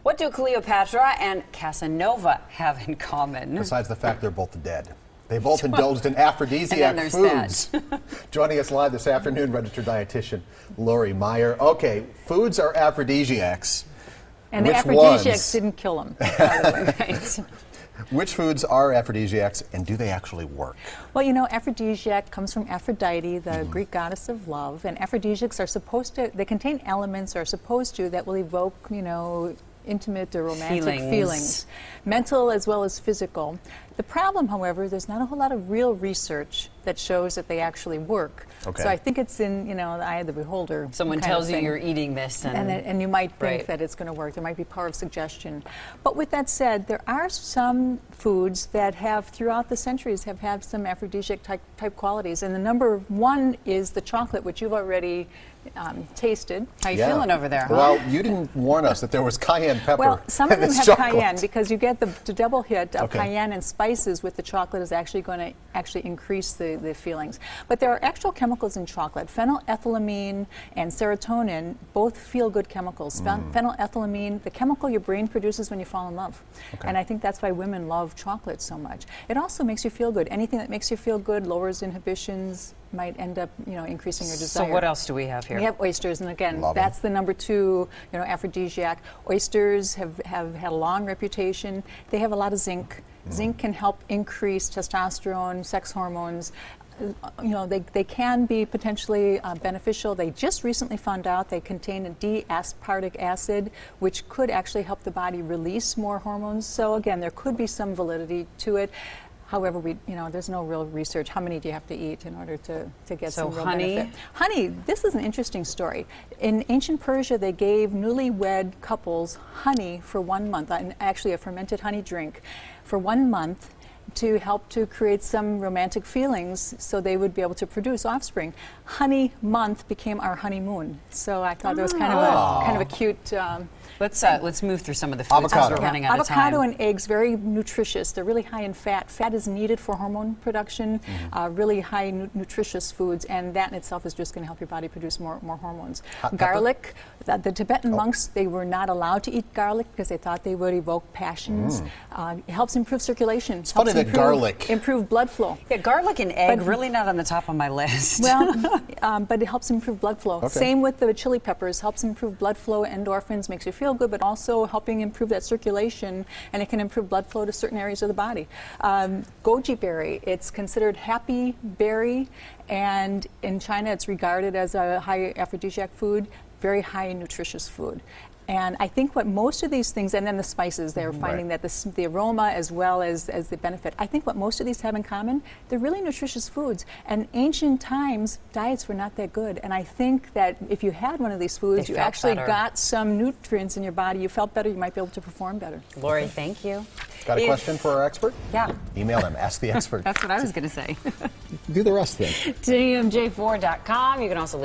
What do Cleopatra and Casanova have in common? Besides the fact they're both dead. They both indulged in Aphrodisiac Foods. Joining us live this afternoon, registered dietitian Lori Meyer. Okay, foods are aphrodisiacs. And Which the aphrodisiacs ones? didn't kill them. Right. Which foods are aphrodisiacs, and do they actually work? Well, you know, aphrodisiac comes from Aphrodite, the Greek goddess of love, and aphrodisiacs are supposed to, they contain elements or are supposed to that will evoke, you know, intimate or romantic feelings, mental as well as physical. The problem, however, there's not a whole lot of real research that shows that they actually work. Okay. So I think it's in, you know, the eye of the beholder. Someone tells you you're eating this, and you might think that it's going to work. There might be power of suggestion. But with that said, there are some foods that have, throughout the centuries, have had some aphrodisiac type qualities. And the number one is the chocolate, which you've already tasted. How you feeling over there? Huh? Well, you didn't warn us that there was cayenne pepper. Well, some of them have chocolate. cayenne because you get the double hit of cayenne and spices with the chocolate is actually going to increase the feelings. But there are actual chemicals in chocolate. Phenylethylamine and serotonin, both feel-good chemicals. Phenylethylamine, the chemical your brain produces when you fall in love. And I think that's why women love chocolate so much. It also makes you feel good. Anything that makes you feel good lowers inhibitions, might end up, you know, increasing your desire. So what else do we have here? We have oysters, and again, that's the number two, you know, aphrodisiac. Oysters have had a long reputation. They have a lot of zinc. Zinc can help increase testosterone, sex hormones. You know, they can be potentially beneficial. They just recently found out they contain a D-aspartic acid, which could actually help the body release more hormones. So again, there could be some validity to it. However, you know, there's no real research. How many do you have to eat in order to get some real benefit? Honey, this is an interesting story. In ancient Persia, they gave newlywed couples honey for 1 month, and actually a fermented honey drink, for 1 month to help to create some romantic feelings so they would be able to produce offspring. Honey month became our honeymoon. So I thought it was kind of a cute... Let's move through some of the foods because we're running out of time. Avocado and eggs, very nutritious. They're really high in fat. Fat is needed for hormone production. Really high nutritious foods, and that in itself is just going to help your body produce more hormones. Garlic. The Tibetan monks, they were not allowed to eat garlic because they thought they would evoke passions. It helps improve circulation. It's funny that garlic improve blood flow. Yeah, garlic and egg really not on the top of my list. Well, but it helps improve blood flow. Same with the chili peppers. Helps improve blood flow, endorphins, makes you feel good, but also helping improve that circulation, and it can improve blood flow to certain areas of the body. Goji berry, it's considered happy berry, and in China it's regarded as a high aphrodisiac food, very high nutritious food. And I think what most of these things, and then the spices, they're finding that the aroma as well as the benefit, I think what most of these have in common, they're really nutritious foods. And ancient times, diets were not that good. And I think that if you had one of these foods, you actually got some nutrients in your body, you felt better, you might be able to perform better. Lori, thank you. Got a question for our expert? Yeah. Email them, ask the expert. That's what I was going to say. Do the rest then. WTMJ4.com. You can also